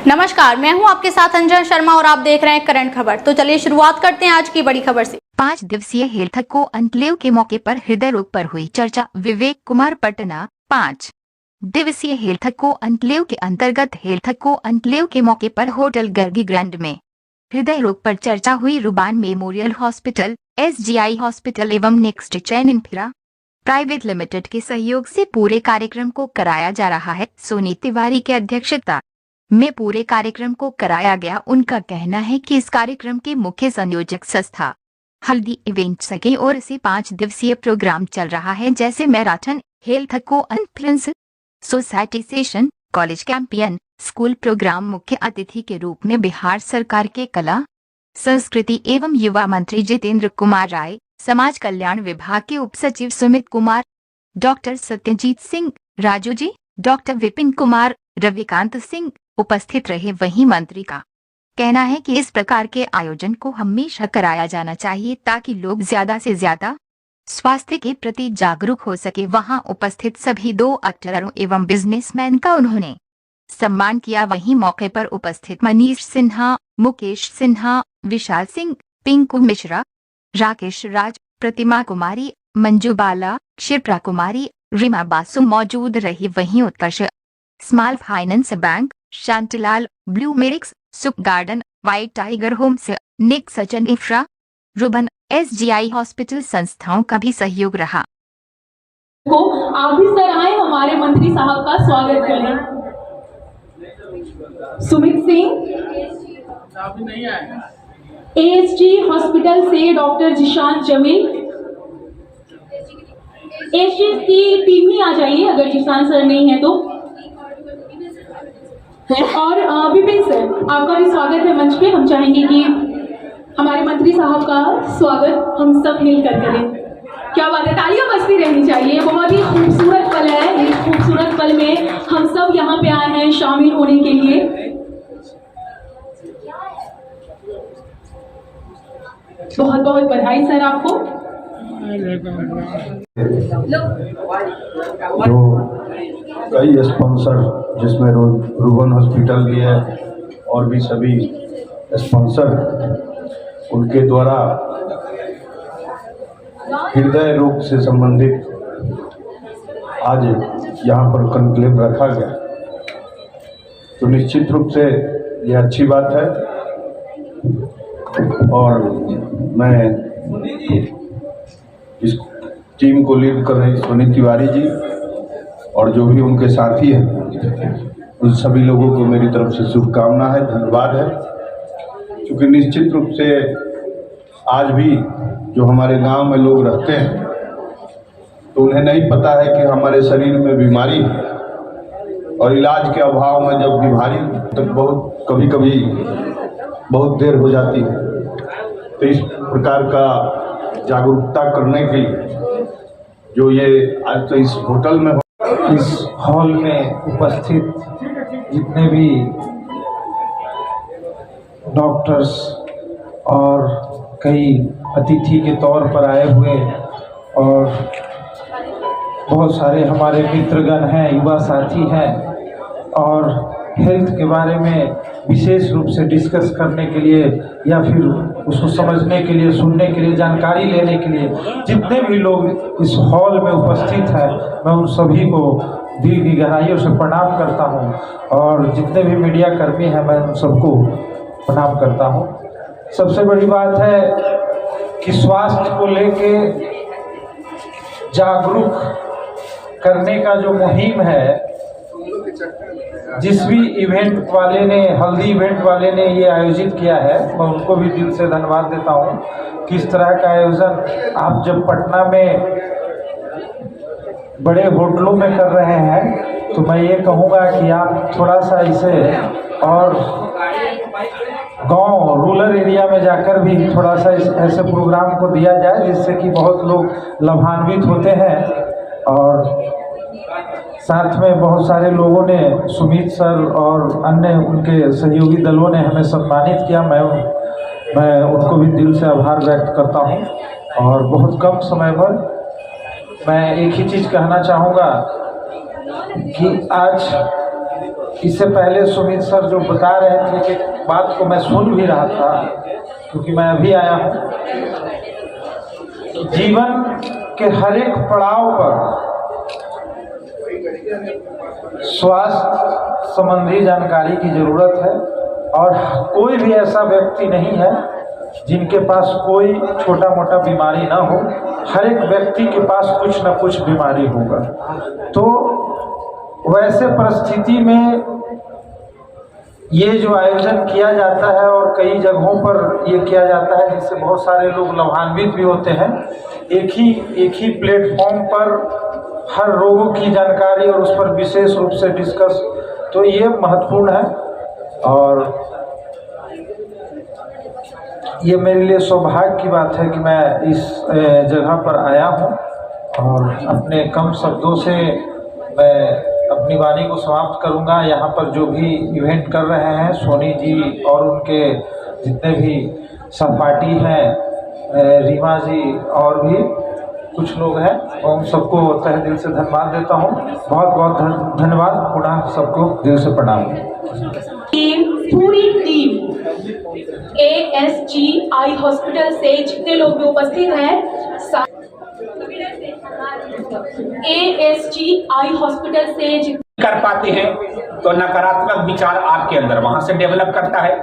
नमस्कार, मैं हूं आपके साथ अंजन शर्मा और आप देख रहे हैं करंट खबर। तो चलिए शुरुआत करते हैं आज की बड़ी खबर से। 5 दिवसीय हेल्थ को एन्क्लेव के मौके पर हृदय रोग पर हुई चर्चा। विवेक कुमार, पटना। 5 दिवसीय हेल्थ को एन्क्लेव के अंतर्गत हेल्थ को एन्क्लेव के मौके पर होटल गर्गी ग्रैंड में हृदय रोग पर चर्चा हुई। रुबान मेमोरियल हॉस्पिटल, SGI हॉस्पिटल एवं next chain infra private limited के सहयोग से पूरे कार्यक्रम को कराया जा रहा है। सोनी तिवारी की अध्यक्षता में पूरे कार्यक्रम को कराया गया। उनका कहना है कि इस कार्यक्रम के मुख्य संयोजक संस्था हल्दी इवेंट्स की ओर से 5 दिवसीय प्रोग्राम चल रहा है, जैसे marathon, health conference, society session, college campaign, school program. मुख्य अतिथि के रूप में बिहार सरकार के कला, संस्कृति एवं युवा मंत्री जितेंद्र कुमार राय, समाज कल्याण विभाग के उप सचिव सुमित कुमार, डॉक्टर सत्यजीत सिंह राजू जी, डॉक्टर विपिन कुमार, रविकांत सिंह उपस्थित रहे। वहीं मंत्री का कहना है कि इस प्रकार के आयोजन को हमेशा कराया जाना चाहिए ताकि लोग ज्यादा से ज्यादा स्वास्थ्य के प्रति जागरूक हो सके। वहां उपस्थित सभी 2 एक्टरों एवं बिजनेसमैन का उन्होंने सम्मान किया। वहीं मौके पर उपस्थित मनीष सिन्हा, मुकेश सिन्हा, विशाल सिंह, पिंकू मिश्रा, राकेश राज, प्रतिमा कुमारी, मंजू बाला, शिप्रा कुमारी, रीमा बासु मौजूद रही। वहीं Utkarsh small finance bank, Shantilal, blue मेरिक्स, Sukh garden, white tiger homes, Nik Sachan infra, Ruban, SGI hospital संस्थाओं का भी सहयोग रहा। को आप भी सर आए हमारे मंत्री साहब का स्वागत करें। सुमित सिंह, ASG हॉस्पिटल से डॉक्टर जिशान जमील, ASG की टीम ही आ जाइए अगर जिशान सर नहीं है तो। और विपिन सर, आपका भी स्वागत है मंच पे। हम चाहेंगे कि हमारे मंत्री साहब का स्वागत हम सब मिलकर करें। क्या बात है, तालियां बजती रहनी चाहिए। बहुत ही खूबसूरत पल है। इस खूबसूरत पल में हम सब यहाँ पे आए हैं शामिल होने के लिए। बहुत बहुत बधाई सर आपको। जो कई स्पॉन्सर, जिसमें रुबन हॉस्पिटल भी है और भी सभी स्पॉन्सर, उनके द्वारा हृदय रोग से संबंधित आज यहाँ पर कॉन्क्लेव रखा गया, तो निश्चित रूप से ये अच्छी बात है। और मैं इस टीम को लीड कर रही सोनी तिवारी जी और जो भी उनके साथी हैं, उन सभी लोगों को मेरी तरफ से शुभकामना है, धन्यवाद है। क्योंकि निश्चित रूप से आज भी जो हमारे गांव में लोग रहते हैं तो उन्हें नहीं पता है कि हमारे शरीर में बीमारी है और इलाज के अभाव में जब बीमारी तक बहुत कभी कभी बहुत देर हो जाती है। तो इस प्रकार का जागरूकता करने के लिए जो ये आज तो इस होटल में, इस हॉल में उपस्थित जितने भी डॉक्टर्स और कई अतिथि के तौर पर आए हुए और बहुत सारे हमारे मित्रगण हैं, युवा साथी हैं और हेल्थ के बारे में विशेष रूप से डिस्कस करने के लिए या फिर उसको समझने के लिए, सुनने के लिए, जानकारी लेने के लिए जितने भी लोग इस हॉल में उपस्थित हैं, मैं उन सभी को दिल की गहराइयों से प्रणाम करता हूं। और जितने भी मीडिया कर्मी हैं, मैं उन सबको प्रणाम करता हूं। सबसे बड़ी बात है कि स्वास्थ्य को लेके जागरूक करने का जो मुहिम है, जिस भी इवेंट वाले ने, हल्दी इवेंट वाले ने ये आयोजित किया है, मैं उनको भी दिल से धन्यवाद देता हूँ। किस तरह का आयोजन आप जब पटना में बड़े होटलों में कर रहे हैं, तो मैं ये कहूँगा कि आप थोड़ा सा इसे और गांव, रूरल एरिया में जाकर भी थोड़ा सा ऐसे प्रोग्राम को दिया जाए, जिससे कि बहुत लोग लाभान्वित होते हैं। और साथ में बहुत सारे लोगों ने, सुमित सर और अन्य उनके सहयोगी दलों ने हमें सम्मानित किया। मैं उनको भी दिल से आभार व्यक्त करता हूं। और बहुत कम समय पर मैं एक ही चीज़ कहना चाहूँगा कि आज इससे पहले सुमित सर जो बता रहे थे कि बात को मैं सुन भी रहा था, क्योंकि मैं अभी आया हूँ। जीवन के हर एक पड़ाव पर स्वास्थ्य संबंधी जानकारी की जरूरत है, और कोई भी ऐसा व्यक्ति नहीं है जिनके पास कोई छोटा मोटा बीमारी ना हो। हर एक व्यक्ति के पास कुछ ना कुछ बीमारी होगा। तो वैसे परिस्थिति में ये जो आयोजन किया जाता है और कई जगहों पर ये किया जाता है, जिससे बहुत सारे लोग लाभान्वित भी होते हैं। एक ही प्लेटफॉर्म पर हर रोगों की जानकारी और उस पर विशेष रूप से डिस्कस, तो ये महत्वपूर्ण है। और ये मेरे लिए सौभाग्य की बात है कि मैं इस जगह पर आया हूँ, और अपने कम शब्दों से मैं अपनी वाणी को समाप्त करूँगा। यहाँ पर जो भी इवेंट कर रहे हैं, सोनी जी और उनके जितने भी सहपाठी हैं, रीमा जी और भी कुछ लोग हैं, उन सबको तहे दिल से धन्यवाद देता हूँ। बहुत बहुत धन्यवाद। पुनः सबको दिल से प्रणाम। पूरी टीम ASG आई हॉस्पिटल से जितने लोग भी उपस्थित हैं, ASG आई हॉस्पिटल से कर पाते हैं तो नकारात्मक विचार आपके अंदर वहां से डेवलप करता है।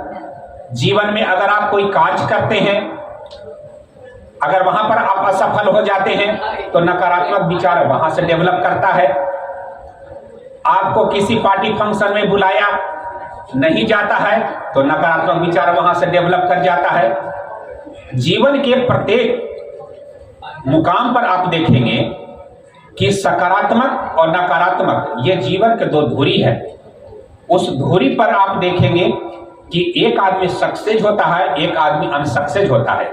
जीवन में अगर आप कोई कार्य करते हैं, अगर वहां पर आप असफल हो जाते हैं तो नकारात्मक विचार वहां से डेवलप करता है। आपको किसी पार्टी फंक्शन में बुलाया नहीं जाता है तो नकारात्मक विचार वहां से डेवलप कर जाता है। जीवन के प्रत्येक मुकाम पर आप देखेंगे कि सकारात्मक और नकारात्मक ये जीवन के दो धुरी है। उस धुरी पर आप देखेंगे कि एक आदमी सक्सेस होता है, एक आदमी अनसक्सेस होता है।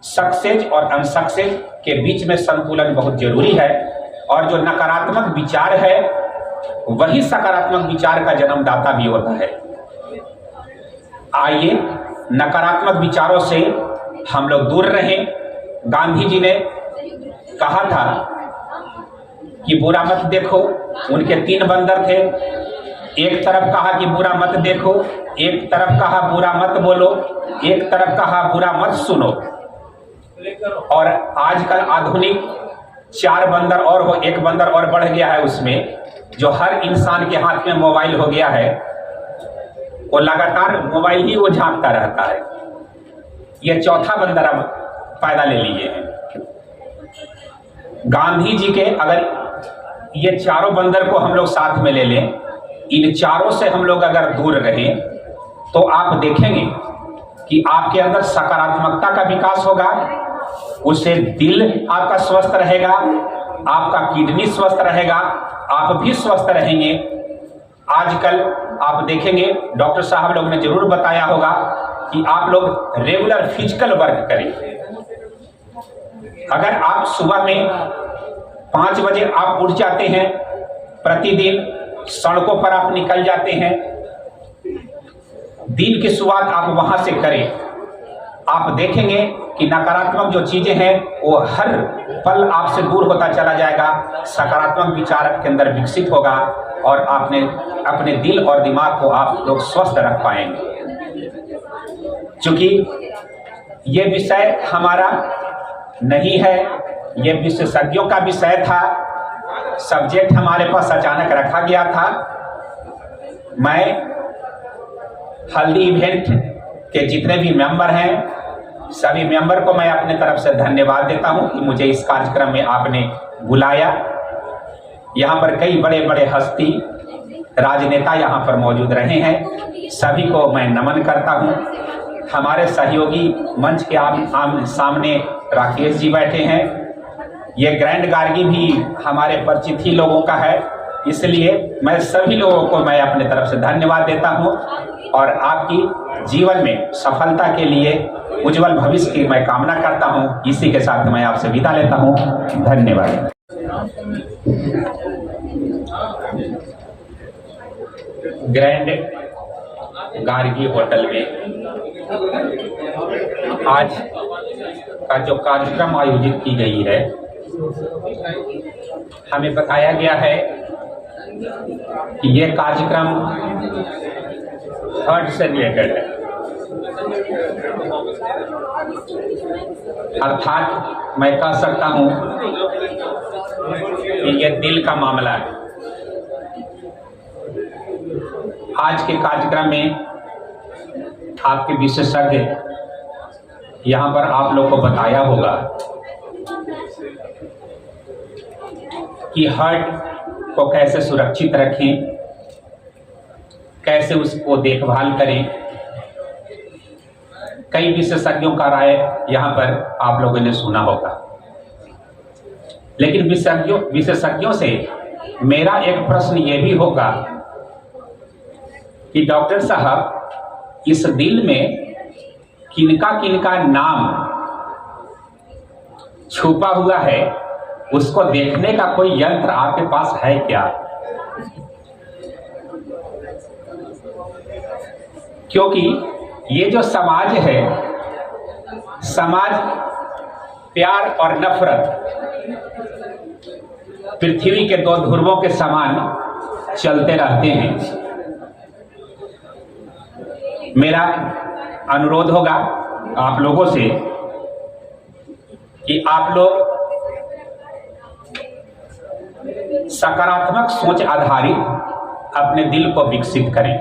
सक्सेस और अनसक्सेस के बीच में संतुलन बहुत जरूरी है, और जो नकारात्मक विचार है वही सकारात्मक विचार का जन्मदाता भी होता है। आइए नकारात्मक विचारों से हम लोग दूर रहें। गांधी जी ने कहा था कि बुरा मत देखो। उनके 3 बंदर थे। एक तरफ कहा कि बुरा मत देखो, एक तरफ कहा बुरा मत बोलो, एक तरफ कहा बुरा मत सुनो। और आजकल आधुनिक 4 बंदर और हो, 1 बंदर और बढ़ गया है उसमें, जो हर इंसान के हाथ में मोबाइल हो गया है। वो लगातार मोबाइल ही वो झांकता रहता है। ये चौथा बंदर अब पैदा ले लिए हैं। गांधी जी के अगर ये चारों बंदर को हम लोग साथ में ले लें, इन चारों से हम लोग अगर दूर रहें तो आप देखेंगे कि आपके अंदर सकारात्मकता का विकास होगा। उससे दिल आपका स्वस्थ रहेगा, आपका किडनी स्वस्थ रहेगा, आप भी स्वस्थ रहेंगे। आजकल आप देखेंगे डॉक्टर साहब लोग ने जरूर बताया होगा कि आप लोग रेगुलर फिजिकल वर्क करें। अगर आप सुबह में 5 बजे आप उठ जाते हैं, प्रतिदिन सड़कों पर आप निकल जाते हैं, दिन की शुरुआत आप वहां से करें, आप देखेंगे कि नकारात्मक जो चीजें हैं वो हर पल आपसे दूर होता चला जाएगा। सकारात्मक विचार के अंदर विकसित होगा और आपने अपने दिल और दिमाग को आप लोग स्वस्थ रख पाएंगे। क्योंकि ये विषय हमारा नहीं है, ये विशेषज्ञों का विषय था। सब्जेक्ट हमारे पास अचानक रखा गया था। मैं हल्दी इवेंट के जितने भी मेंबर हैं, सभी मेंबर को मैं अपने तरफ से धन्यवाद देता हूं कि मुझे इस कार्यक्रम में आपने बुलाया। यहाँ पर कई बड़े बड़े हस्ती राजनेता यहाँ पर मौजूद रहे हैं, सभी को मैं नमन करता हूँ। हमारे सहयोगी मंच के आमने सामने राकेश जी बैठे हैं। ये ग्रैंड गार्गी भी हमारे परिचित ही लोगों का है, इसलिए मैं सभी लोगों को मैं अपने तरफ से धन्यवाद देता हूं और आपकी जीवन में सफलता के लिए उज्जवल भविष्य की मैं कामना करता हूं। इसी के साथ मैं आपसे विदा लेता हूं। धन्यवाद। ग्रैंड गार्गी होटल में आज का जो कार्यक्रम आयोजित की गई है, हमें बताया गया है कि ये कार्यक्रम हार्ट से रिलेटेड है, अर्थात मैं कह सकता हूं कि ये दिल का मामला है। आज के कार्यक्रम में आपके विशेषज्ञ यहाँ पर आप लोग को बताया होगा कि हार्ट को कैसे सुरक्षित रखें, कैसे उसको देखभाल करें। कई विशेषज्ञों का राय यहाँ पर आप लोगों ने सुना होगा, लेकिन विशेषज्ञों से मेरा एक प्रश्न ये भी होगा कि डॉक्टर साहब, इस दिल में किनका किनका नाम छुपा हुआ है, उसको देखने का कोई यंत्र आपके पास है क्या? क्योंकि ये जो समाज है, समाज प्यार और नफरत पृथ्वी के दो ध्रुवों के समान चलते रहते हैं। मेरा अनुरोध होगा आप लोगों से कि आप लोग सकारात्मक सोच आधारित अपने दिल को विकसित करें।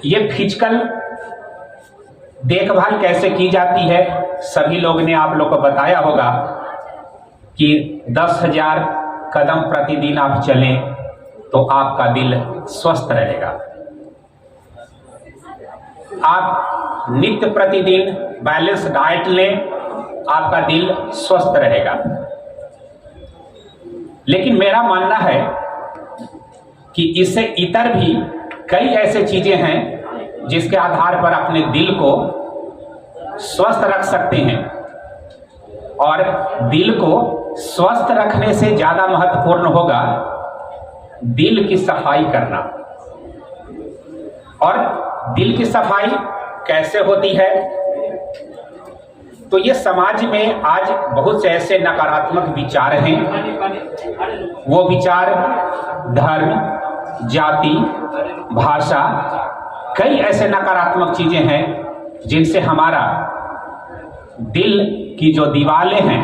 ये फिजिकल देखभाल कैसे की जाती है, सभी लोग ने आप लोग को बताया होगा कि 10,000 कदम प्रतिदिन आप चलें तो आपका दिल स्वस्थ रहेगा। आप नित्य प्रतिदिन बैलेंस डाइट लें, आपका दिल स्वस्थ रहेगा। लेकिन मेरा मानना है कि इससे इतर भी कई ऐसे चीजें हैं जिसके आधार पर अपने दिल को स्वस्थ रख सकते हैं, और दिल को स्वस्थ रखने से ज्यादा महत्वपूर्ण होगा दिल की सफाई करना। और दिल की सफाई कैसे होती है? तो ये समाज में आज बहुत से ऐसे नकारात्मक विचार हैं। वो विचार धर्म, जाति, भाषा, कई ऐसे नकारात्मक चीजें हैं जिनसे हमारा दिल की जो दीवारें हैं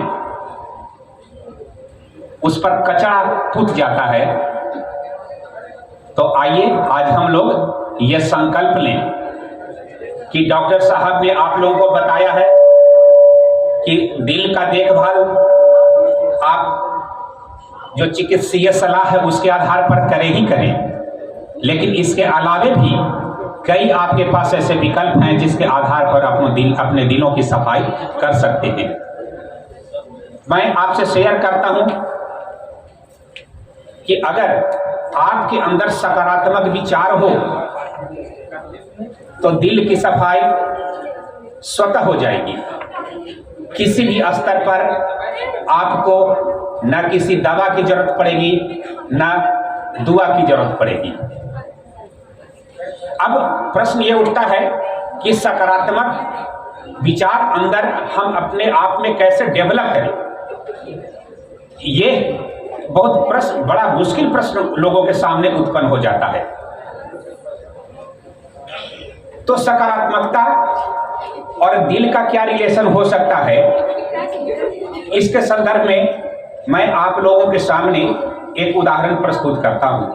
उस पर कचरा टूट जाता है। तो आइए आज हम लोग ये संकल्प लें कि डॉक्टर साहब ने आप लोगों को बताया है कि दिल का देखभाल आप जो चिकित्सीय सलाह है उसके आधार पर करें ही करें, लेकिन इसके अलावे भी कई आपके पास ऐसे विकल्प हैं जिसके आधार पर अपने दिलों की सफाई कर सकते हैं। मैं आपसे शेयर करता हूं कि अगर आपके अंदर सकारात्मक विचार हो तो दिल की सफाई स्वतः हो जाएगी। किसी भी स्तर पर आपको न किसी दवा की जरूरत पड़ेगी, न दुआ की जरूरत पड़ेगी। अब प्रश्न ये उठता है कि सकारात्मक विचार अंदर हम अपने आप में कैसे डेवलप करें। ये बहुत बड़ा मुश्किल प्रश्न लोगों के सामने उत्पन्न हो जाता है। तो सकारात्मकता और दिल का क्या रिलेशन हो सकता है, इसके संदर्भ में मैं आप लोगों के सामने एक उदाहरण प्रस्तुत करता हूं।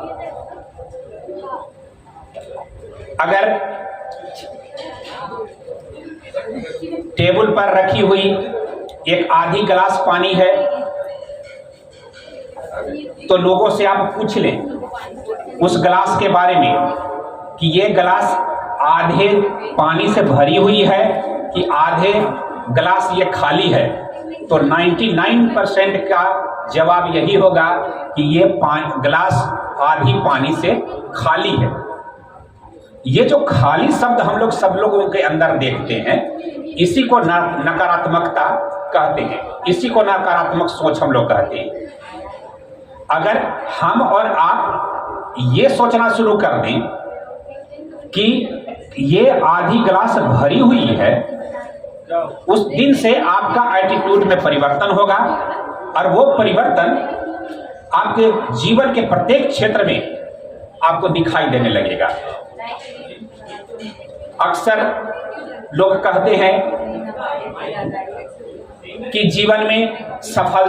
अगर टेबल पर रखी हुई एक आधी गिलास पानी है तो लोगों से आप पूछ लें उस गिलास के बारे में कि ये गिलास आधे पानी से भरी हुई है कि आधे गिलास ये खाली है, तो 99% का जवाब यही होगा कि ये गिलास आधी पानी से खाली है। ये जो खाली शब्द हम लोग सब लोगों के अंदर देखते हैं, इसी को नकारात्मकता कहते हैं, इसी को नकारात्मक सोच हम लोग कहते हैं। अगर हम और आप ये सोचना शुरू कर दें कि ये आधी गिलास भरी हुई है, उस दिन से आपका एटीट्यूड में परिवर्तन होगा, और वो परिवर्तन आपके जीवन के प्रत्येक क्षेत्र में आपको दिखाई देने लगेगा। अक्सर लोग कहते हैं कि जीवन में सफल